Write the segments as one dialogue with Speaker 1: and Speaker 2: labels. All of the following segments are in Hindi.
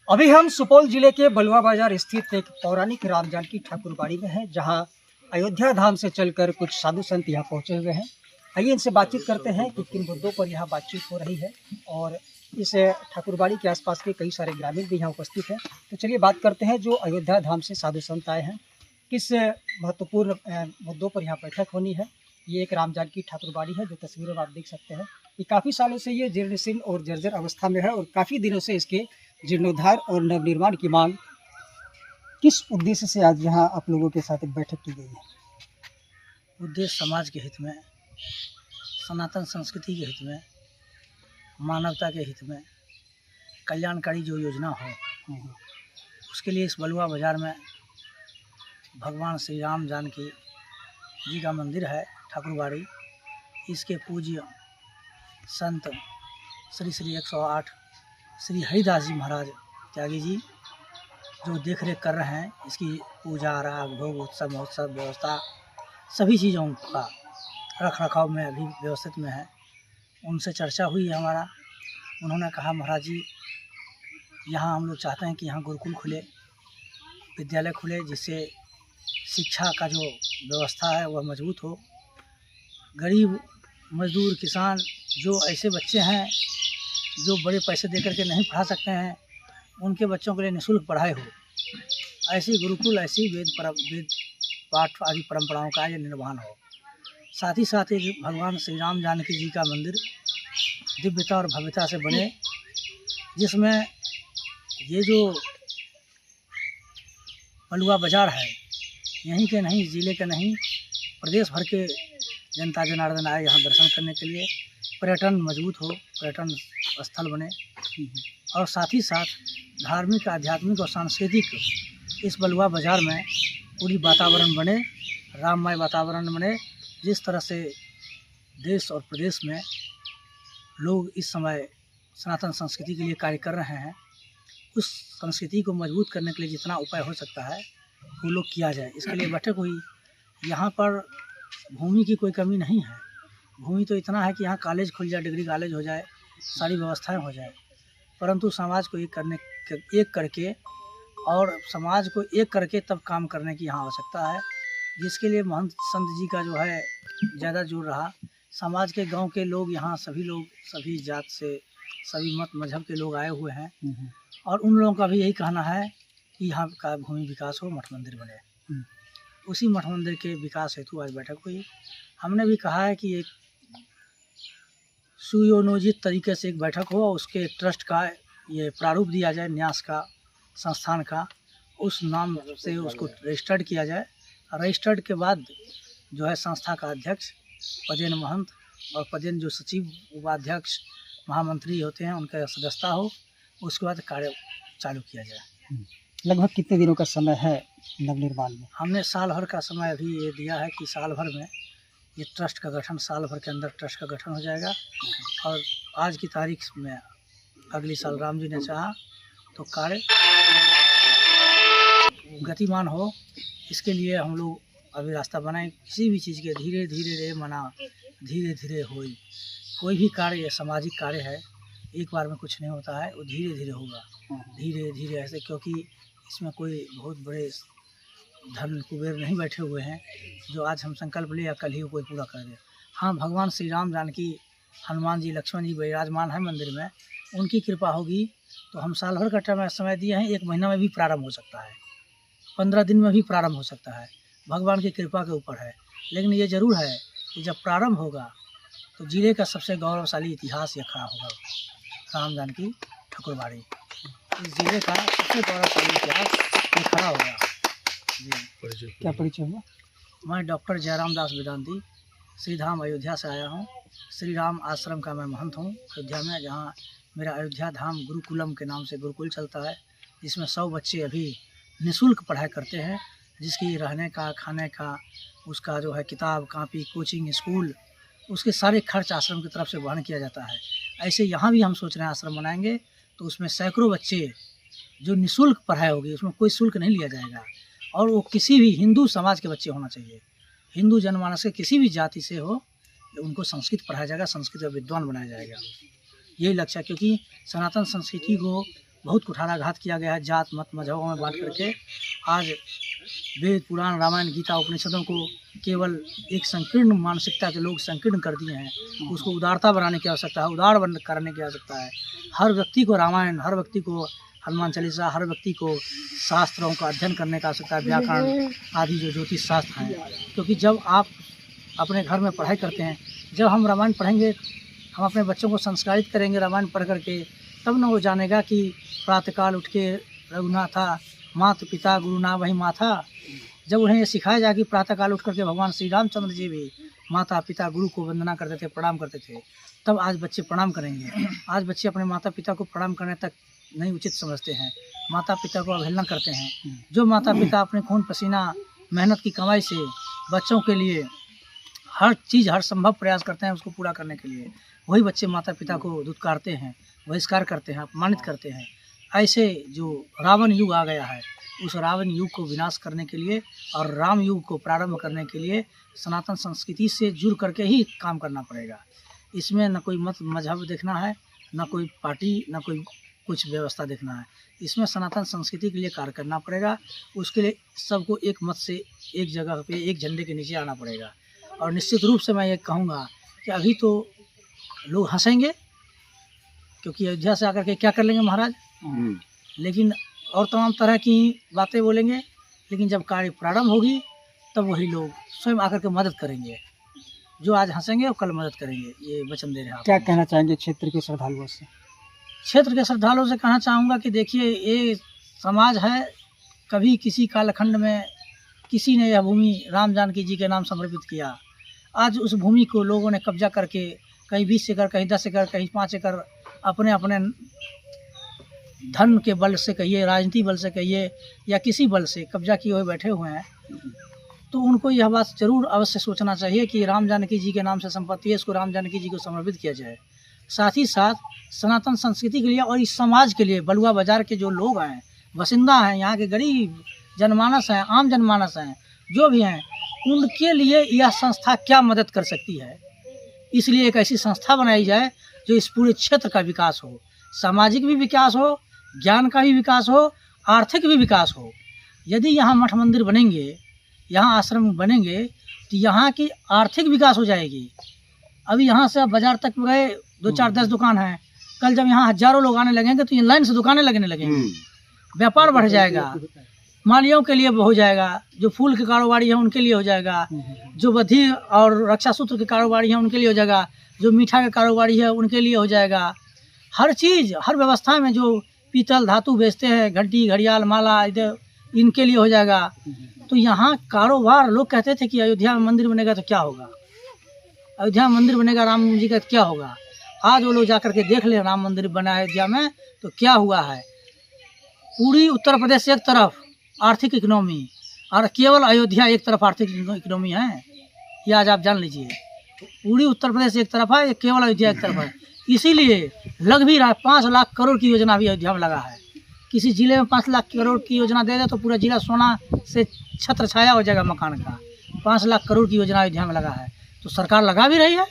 Speaker 1: अभी हम सुपौल जिले के बलुआ बाजार स्थित एक पौराणिक राम जानकी ठाकुर बाड़ी में हैं, जहां अयोध्या धाम से चलकर कुछ साधु संत यहां पहुंचे हुए हैं। आइए इनसे बातचीत करते हैं कि किन मुद्दों पर यहां बातचीत हो रही है और इस ठाकुर बाड़ी के आसपास के कई सारे ग्रामीण भी यहाँ उपस्थित हैं। तो चलिए बात करते हैं, जो अयोध्या धाम से साधु संत आए हैं, किस महत्वपूर्ण मुद्दों पर यहाँ बैठक होनी है। ये एक राम जानकी ठाकुर बाड़ी है, जो तस्वीरों में आप देख सकते हैं। ये काफ़ी सालों से ये जीर्ण और जर्जर अवस्था में है और काफ़ी दिनों से इसके जीर्णोद्धार और नवनिर्माण की मांग। किस उद्देश्य से आज यहाँ आप लोगों के साथ एक बैठक की गई है?
Speaker 2: उद्देश्य समाज के हित में, सनातन संस्कृति के हित में, मानवता के हित में कल्याणकारी जो योजना हो, उसके लिए इस बलुआ बाजार में भगवान श्री राम जानकी जी का मंदिर है ठाकुर बाड़ी। इसके पूज्य संत श्री श्री 108 श्री हरिदास जी महाराज त्यागी जी जो देख रेख कर रहे हैं, इसकी पूजा राग भोग उत्सव महोत्सव व्यवस्था सभी चीज़ों का रख रखाव में अभी व्यवस्थित में है। उनसे चर्चा हुई है हमारा। उन्होंने कहा, महाराज जी यहाँ हम लोग चाहते हैं कि यहाँ गुरुकुल खुले, विद्यालय खुले, जिससे शिक्षा का जो व्यवस्था है वह मजबूत हो। गरीब मजदूर किसान जो ऐसे बच्चे हैं जो बड़े पैसे दे करके नहीं पढ़ा सकते हैं, उनके बच्चों के लिए निःशुल्क पढ़ाई हो। ऐसी गुरुकुल, ऐसी वेद पाठ आदि परंपराओं का ये निर्वहन हो। साथ ही भगवान श्री राम जानकी जी का मंदिर दिव्यता और भव्यता से बने, जिसमें ये जो बलुआ बाजार है, यहीं के नहीं, ज़िले के नहीं, प्रदेश भर के जनता जनार्दन आए यहाँ दर्शन करने के लिए। पर्यटन मजबूत हो, पर्यटन स्थल बने और साथ ही साथ धार्मिक, आध्यात्मिक और सांस्कृतिक इस बलुआ बाजार में पूरी वातावरण बने, राममय वातावरण बने। जिस तरह से देश और प्रदेश में लोग इस समय सनातन संस्कृति के लिए कार्य कर रहे हैं, उस संस्कृति को मजबूत करने के लिए जितना उपाय हो सकता है वो लोग किया जाए। इसके लिए बैठक हुई। यहाँ पर भूमि की कोई कमी नहीं है। भूमि तो इतना है कि यहाँ कॉलेज खुल जाए, डिग्री कॉलेज हो जाए, सारी व्यवस्थाएं हो जाए, परंतु समाज को एक करके और समाज को एक करके तब काम करने की यहाँ आवश्यकता है, जिसके लिए महंत संत जी का जो है ज़्यादा जोर रहा। समाज के, गांव के लोग यहाँ सभी लोग, सभी जात से, सभी मत मजहब के लोग आए हुए हैं और उन लोगों का भी यही कहना है कि यहाँ का भूमि विकास हो, मठ मंदिर बने। उसी मठ मंदिर के विकास हेतु आज बैठक हुई। हमने भी कहा है कि एक सुयोजित तरीके से एक बैठक हो, उसके ट्रस्ट का ये प्रारूप दिया जाए, न्यास का, संस्थान का, उस नाम से उसको रजिस्टर्ड किया जाए। रजिस्टर्ड के बाद जो है संस्था का अध्यक्ष, पदेन महंत और पदेन जो सचिव, उपाध्यक्ष, महामंत्री होते हैं, उनका सदस्यता हो। उसके बाद कार्य चालू किया जाए।
Speaker 1: लगभग कितने दिनों का समय है नवनिर्माण में?
Speaker 2: हमने साल भर का समय अभी ये दिया है कि साल भर में ये ट्रस्ट का गठन, साल भर के अंदर ट्रस्ट का गठन हो जाएगा और आज की तारीख में अगली साल राम जी ने चाहा तो कार्य गतिमान हो। इसके लिए हम लोग अभी रास्ता बनाए। किसी भी चीज़ के धीरे धीरे रे मना, धीरे धीरे होई। कोई भी कार्य सामाजिक कार्य है, एक बार में कुछ नहीं होता है, वो धीरे धीरे होगा, धीरे धीरे ऐसे, क्योंकि इसमें कोई बहुत बड़े धन कुबेर नहीं बैठे हुए हैं जो आज हम संकल्प ले या कल ही कोई पूरा कर दे। हाँ, भगवान श्री राम जानकी, हनुमान जी, लक्ष्मण जी विराजमान है मंदिर में, उनकी कृपा होगी तो हम साल भर का समय दिए हैं। 1 महीना में भी प्रारंभ हो सकता है, 15 दिन में भी प्रारंभ हो सकता है, भगवान की कृपा के ऊपर है। लेकिन ये ज़रूर है कि जब प्रारंभ होगा तो जिले का सबसे गौरवशाली इतिहास ये खड़ा होगा। राम जानकी ठाकुर बाड़ी, इस जिले का सबसे गौरवशाली इतिहास ये खड़ा होगा। जी,
Speaker 1: क्या परिचय हुआ?
Speaker 2: मैं डॉक्टर जयराम दास वेदांती, श्री धाम अयोध्या से आया हूँ। श्री राम आश्रम का मैं महंत हूँ अयोध्या में, जहाँ मेरा अयोध्या धाम गुरुकुलम के नाम से गुरुकुल चलता है, जिसमें 100 बच्चे अभी निःशुल्क पढ़ाई करते हैं, जिसकी रहने का, खाने का, उसका जो है किताब कापी, कोचिंग, स्कूल, उसके सारे खर्च आश्रम की तरफ से वहन किया जाता है। ऐसे यहाँ भी हम सोच रहे हैं आश्रम बनाएंगे तो उसमें सैकड़ों बच्चे जो निःशुल्क पढ़ाई होगी, उसमें कोई शुल्क नहीं लिया जाएगा और वो किसी भी हिंदू समाज के बच्चे होना चाहिए, हिंदू जनमानस के किसी भी जाति से हो, उनको संस्कृत पढ़ाया जाएगा, संस्कृत का विद्वान बनाया जाएगा। यही लक्ष्य है, क्योंकि सनातन संस्कृति को बहुत कुठाराघात किया गया है जात मत मजहबों में बांट करके। आज वेद पुराण रामायण गीता उपनिषदों को केवल एक संकीर्ण मानसिकता के लोग संकीर्ण कर दिए हैं। उसको उदारता बनाने की आवश्यकता है, उदार करने की आवश्यकता है। हर व्यक्ति को रामायण, हर व्यक्ति को हनुमान चालीसा, हर व्यक्ति को शास्त्रों का अध्ययन करने का आवश्यकता है, व्याकरण आदि जो ज्योतिष शास्त्र हैं। क्योंकि जब आप अपने घर में पढ़ाई करते हैं, जब हम रामायण पढ़ेंगे, हम अपने बच्चों को संस्कारित करेंगे रामायण पढ़ करके, तब न वो जानेगा कि प्रातःकाल उठ के रघुनाथा माता पिता गुरु ना वही माथा। जब उन्हें ये सिखाया जाए कि प्रातःकाल उठ करके भगवान श्री रामचंद्र जी भी माता पिता गुरु को वंदना करते थे, प्रणाम करते थे, तब आज बच्चे प्रणाम करेंगे। आज बच्चे अपने माता पिता को प्रणाम करने तक नहीं उचित समझते हैं, माता पिता को अवहेलना करते हैं। जो माता पिता अपने खून पसीना मेहनत की कमाई से बच्चों के लिए हर चीज़ हर संभव प्रयास करते हैं उसको पूरा करने के लिए, वही बच्चे माता पिता को धुतकारते हैं, बहिष्कार करते हैं, अपमानित करते हैं। ऐसे जो रावण युग आ गया है, उस रावण युग को विनाश करने के लिए और राम युग को प्रारंभ करने के लिए सनातन संस्कृति से जुड़ करके ही काम करना पड़ेगा। इसमें न कोई मत मजहब देखना है, न कोई पार्टी, न कोई कुछ व्यवस्था देखना है। इसमें सनातन संस्कृति के लिए कार्य करना पड़ेगा। उसके लिए सबको एक मत से एक जगह पे एक झंडे के नीचे आना पड़ेगा। और निश्चित रूप से मैं ये कहूँगा कि अभी तो लोग हंसेंगे, क्योंकि अयोध्या से आकर के क्या कर लेंगे महाराज, लेकिन और तमाम तरह की बातें बोलेंगे, लेकिन जब कार्य प्रारंभ होगी तब वही लोग स्वयं आकर के मदद करेंगे। जो आज हंसेंगे वो कल मदद करेंगे, ये वचन दे रहे हैं।
Speaker 1: क्या कहना चाहेंगे क्षेत्र के श्रद्धालुओं से?
Speaker 2: क्षेत्र के श्रद्धालुओं से कहना चाहूँगा कि देखिए, ये समाज है, कभी किसी कालखंड में किसी ने यह भूमि राम जानकी जी के नाम समर्पित किया। आज उस भूमि को लोगों ने कब्जा करके कहीं 20 एकड़, कहीं 10 एकड़, कहीं 5 एकड़ अपने अपने धन के बल से कहिए, राजनीति बल से कहिए, या किसी बल से कब्जा किए हुए बैठे हुए हैं। तो उनको यह बात जरूर अवश्य सोचना चाहिए कि राम जानकी जी के नाम से संपत्ति है, इसको राम जानकी जी को समर्पित किया जाए। साथ ही साथ सनातन संस्कृति के लिए और इस समाज के लिए बलुआ बाजार के जो लोग हैं, बासिंदा हैं, यहाँ के गरीब जनमानस हैं, आम जनमानस हैं, जो भी हैं, उनके लिए यह संस्था क्या मदद कर सकती है। इसलिए एक ऐसी संस्था बनाई जाए जो इस पूरे क्षेत्र का विकास हो, सामाजिक भी विकास हो, ज्ञान का भी विकास हो, आर्थिक भी विकास हो। यदि यहाँ मठ मंदिर बनेंगे, यहाँ आश्रम बनेंगे, तो यहाँ की आर्थिक विकास हो जाएगी। अभी यहाँ से आप बाजार तक गए, 2 4 10 दुकान हैं, कल जब यहाँ हजारों लोग आने लगेंगे तो ये लाइन से दुकानें लगने लगेंगी, व्यापार बढ़ जाएगा, मालियों के लिए हो जाएगा, जो फूल के कारोबारी हैं उनके लिए हो जाएगा, जो बधी और रक्षा सूत्र के कारोबारी हैं उनके लिए हो जाएगा, जो मीठा के कारोबारी है उनके लिए हो जाएगा। हर चीज़, हर व्यवस्था में जो पीतल धातु बेचते हैं, घंटी घड़ियाल माला, इधर इनके लिए हो जाएगा। तो यहाँ कारोबार, लोग कहते थे कि अयोध्या में मंदिर बनेगा तो क्या होगा, अयोध्या में मंदिर बनेगा राम जी का क्या होगा। आज वो लोग जाकर के देख ले, राम मंदिर बना है अयोध्या में तो क्या हुआ है। पूरी उत्तर प्रदेश एक तरफ आर्थिक इकोनॉमी और केवल अयोध्या एक तरफ आर्थिक इकोनॉमी है, ये आज आप जान लीजिए। पूरी उत्तर प्रदेश एक तरफ है, केवल अयोध्या एक तरफ है। इसीलिए लग भी रहा है, 5 लाख करोड़ की योजना भी अयोध्या में लगा है। किसी जिले में 5 लाख करोड़ की योजना दे दे तो पूरा जिला सोना से छत्र छाया हो जाएगा मकान का। 5 लाख करोड़ की योजना अयोध्या में लगा है, तो सरकार लगा भी रही है।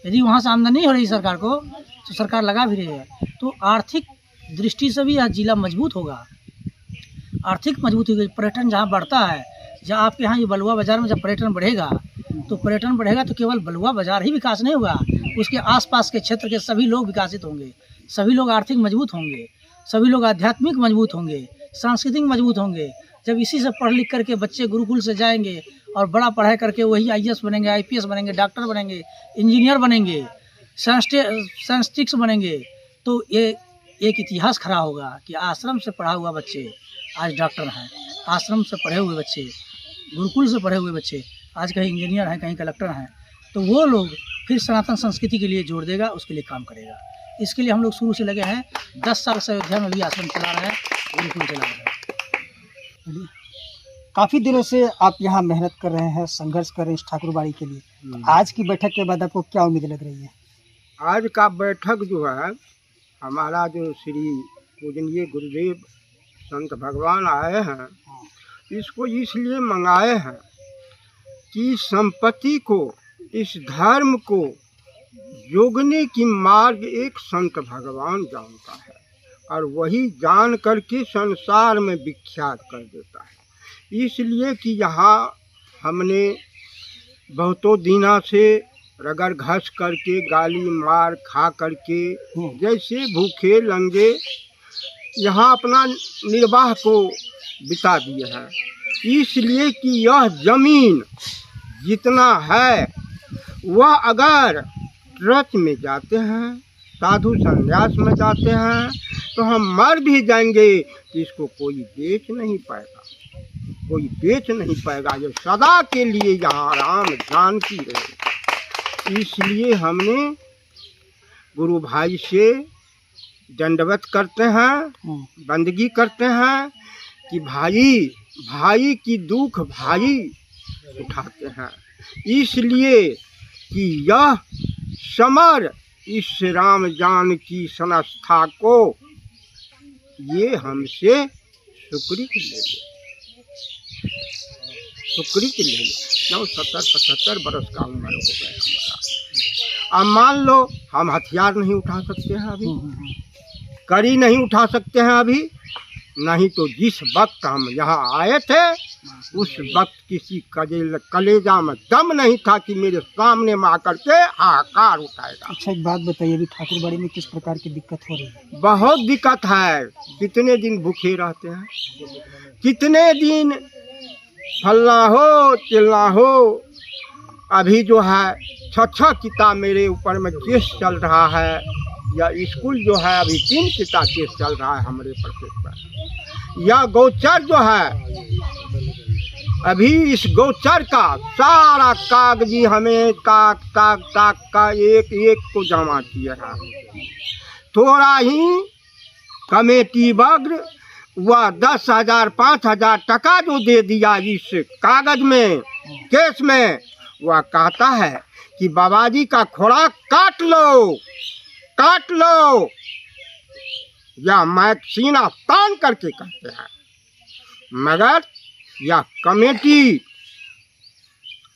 Speaker 2: यदि वहाँ से आमदनी नहीं हो रही सरकार को, तो सरकार लगा भी रही है। तो आर्थिक दृष्टि से भी यह जिला मजबूत होगा, आर्थिक मजबूती होगी। पर्यटन जहाँ बढ़ता है, जहाँ आपके यहाँ ये बलुआ बाज़ार में जब पर्यटन बढ़ेगा, तो पर्यटन बढ़ेगा तो केवल बलुआ बाज़ार ही विकास नहीं होगा, उसके आसपास के क्षेत्र के सभी लोग विकसित होंगे, सभी लोग आर्थिक मजबूत होंगे, सभी लोग आध्यात्मिक मजबूत होंगे, सांस्कृतिक मजबूत होंगे। जब इसी से पढ़ लिख करके बच्चे गुरुकुल से जाएंगे और बड़ा पढ़ाई करके वही IAS बनेंगे, IPS बनेंगे, डॉक्टर बनेंगे, इंजीनियर बनेंगे, साइंटिस्ट बनेंगे, तो ये एक इतिहास खड़ा होगा कि आश्रम से पढ़ा हुआ बच्चे आज डॉक्टर हैं, आश्रम से पढ़े हुए बच्चे, गुरुकुल से पढ़े हुए बच्चे आज कहीं इंजीनियर हैं, कहीं कलेक्टर हैं। तो वो लोग फिर सनातन संस्कृति के लिए जोड़ देगा, उसके लिए काम करेगा। इसके लिए हम लोग शुरू से लगे हैं, 10 साल से अयोध्या में भी आश्रम चला रहे हैं, गुरुकुल चला रहे हैं।
Speaker 1: काफ़ी दिनों से आप यहाँ मेहनत कर रहे हैं, संघर्ष कर रहे हैं इस ठाकुरबाड़ी के लिए। आज की बैठक के बाद आपको क्या उम्मीद लग रही है?
Speaker 3: आज का बैठक जो है, हमारा जो श्री पूजनीय गुरुदेव संत भगवान आए हैं, इसको इसलिए मंगाए हैं कि संपत्ति को, इस धर्म को जोगने की मार्ग एक संत भगवान जानता है और वही जान करके संसार में विख्यात कर देता है। इसलिए कि यहाँ हमने बहुतों दिनों से रगड़ घस करके गाली मार खा करके जैसे भूखे लंगे यहाँ अपना निर्वाह को बिता दिए हैं। इसलिए कि यह जमीन जितना है वह अगर ट्रस्ट में जाते हैं, साधु संन्यास में जाते हैं, तो हम मर भी जाएंगे तो इसको कोई बेच नहीं पाएगा, कोई बेच नहीं पाएगा। ये सदा के लिए यहाँ राम जानकी रहे। इसलिए हमने गुरु भाई से दंडवत करते हैं, बंदगी करते हैं कि भाई की दुख भाई उठाते हैं। इसलिए कि यह समर इस राम जानकी संस्था को ये हमसे सुकृत ले लो, सुकृत ले लो। 70-75 बरस का उम्र हो गया हमारा। अब मान लो हम हथियार नहीं उठा सकते हैं अभी, कड़ी नहीं उठा सकते हैं अभी, नहीं तो जिस वक्त हम यहाँ आए थे उस वक्त किसी कलेजा में दम नहीं था कि मेरे सामने में आकर के हाहाकार उठाएगा।
Speaker 1: अच्छा, एक बात बताइए, अभी ठाकुरबाड़ी में किस प्रकार की दिक्कत हो रही है?
Speaker 3: बहुत दिक्कत है। कितने दिन भूखे रहते हैं, कितने दिन फलना हो चिलना हो। अभी जो है 6 किता मेरे ऊपर में केस चल रहा है, या स्कूल जो है अभी 3 किता केस चल रहा है हमारे प्रत्येक पर। या गौचर जो है अभी इस गौचर का सारा कागजी हमें ताक का एक को जमा किया है। थोड़ा ही कमेटी वग्र वह 10,000 5,000 टका जो दे दिया इस कागज में केस में, वह कहता है कि बाबाजी का खुराक काट लो, या मैं सीना तान करके कहते हैं। मगर यह कमेटी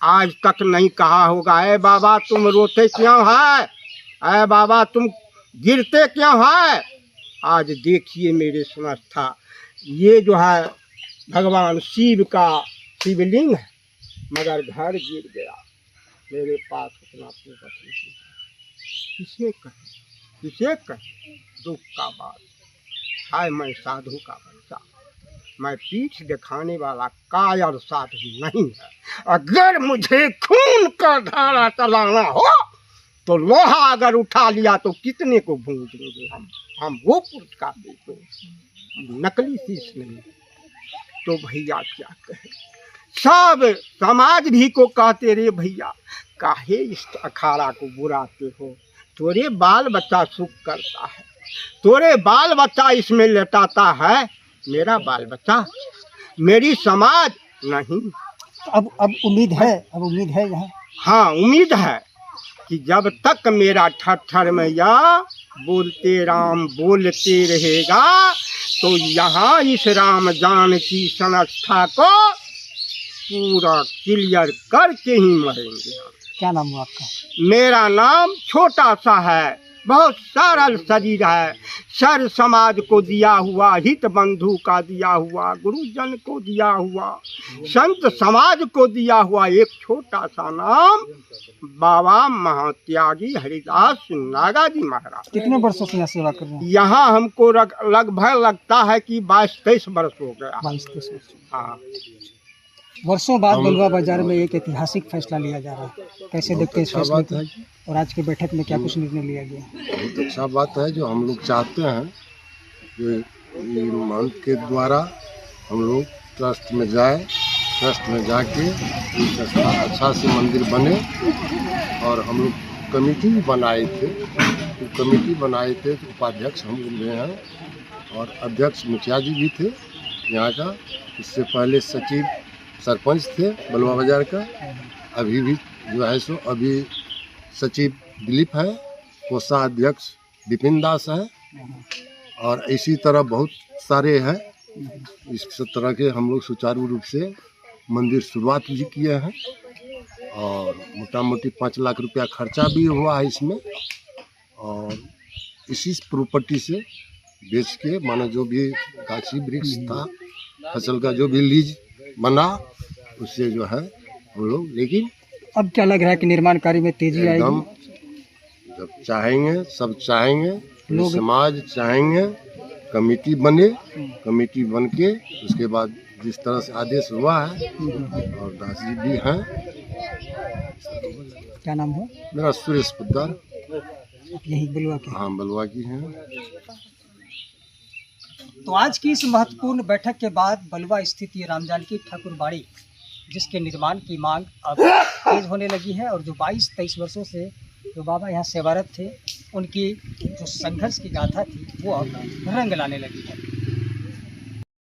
Speaker 3: आज तक नहीं कहा होगा, ए बाबा तुम रोते क्यों है, ए बाबा तुम गिरते क्यों है। आज देखिए मेरे संस्था ये जो है भगवान शिव का शिवलिंग है, मगर घर गिर गया। मेरे पास उतना पूरा नहीं है। किसे कहे दुख का बात। हाय मैं साधु का बच्चा, मैं पीठ दिखाने वाला कायर साधु नहीं है। अगर मुझे खून का धारा चलाना हो तो लोहा अगर उठा लिया तो कितने को भूंज देंगे हम वो पुरस्कार देते, नकली शीश नहीं। तो भैया क्या कहे, सब समाज भी को कहते रे भैया काहे इस अखाड़ा को बुराते हो, तोरे बाल बच्चा सुख करता है, तोरे बाल बच्चा इसमें लेटाता है, मेरा बाल बच्चा मेरी समाज नहीं।
Speaker 1: अब उम्मीद है यहाँ।
Speaker 3: हाँ उम्मीद है कि जब तक मेरा ठट्ठर मैया बोलते राम बोलते रहेगा तो यहाँ इस राम जानकी संस्था को पूरा क्लियर करके ही मरेंगे।
Speaker 1: क्या नाम है आपका?
Speaker 3: मेरा नाम छोटा सा है, बहुत सरल शरीर है, सर समाज को दिया हुआ, हित बंधु का दिया हुआ, गुरुजन को दिया हुआ, संत समाज को दिया हुआ एक छोटा सा नाम बाबा महात्यागी हरिदास नागा जी महाराज।
Speaker 1: कितने वर्षों से यहाँ सेवा कर रहे हैं?
Speaker 3: यहाँ हमको लगभग लगता है कि 22-23 वर्ष हो गया।
Speaker 1: 22-23 वर्ष।
Speaker 3: हाँ,
Speaker 1: वर्षों बाद बलुआ बाजार में एक ऐतिहासिक फैसला लिया जा रहा है, कैसे देखते हैं इस फैसले को? और आज की बैठक में क्या कुछ निर्णय लिया गया?
Speaker 4: बहुत अच्छा बात है। जो हम लोग चाहते हैं जो मंच के द्वारा हम लोग ट्रस्ट में जाए, ट्रस्ट में जाके अच्छा से मंदिर बने। और हम लोग कमेटी भी बनाए थे, तो उपाध्यक्ष हम रहे हैं और अध्यक्ष मुखिया जी भी थे यहाँ का। इससे पहले सचिव सरपंच थे बलुआ बाजार का, अभी भी जो है सो अभी सचिव दिलीप है, कोषाध्यक्ष विपिन दास है, और इसी तरह बहुत सारे हैं। इस तरह के हम लोग सुचारू रूप से मंदिर शुरुआत भी किए हैं और मोटा मोटी 5 लाख रुपया खर्चा भी हुआ है इसमें। और इसी प्रॉपर्टी से बेच के मानो जो भी गाछी वृक्ष था, फसल का जो भी लीज बना, उससे जो है हम लोग, लेकिन
Speaker 1: अब क्या लग रहा है कि निर्माण कार्य में तेजी
Speaker 4: एकदम
Speaker 1: आएगी?
Speaker 4: जब चाहेंगे, सब चाहेंगे,
Speaker 1: लोग-
Speaker 4: समाज चाहेंगे, कमेटी बने, कमेटी बन के उसके बाद जिस तरह से आदेश हुआ है, और दास जी भी हैं।
Speaker 1: क्या नाम है?
Speaker 4: मेरा सुरेश पोद्दार,
Speaker 1: यही बलुआ के।
Speaker 4: हाँ, बलुआ की हैं।
Speaker 1: तो आज की इस महत्वपूर्ण बैठक के बाद बलुआ स्थित ये राम जानकी ठाकुर बाड़ी, जिसके निर्माण की मांग अब तेज होने लगी है, और जो 22-23 वर्षों से जो बाबा यहाँ सेवारत थे, उनकी जो संघर्ष की गाथा थी वो अब रंग लाने लगी है।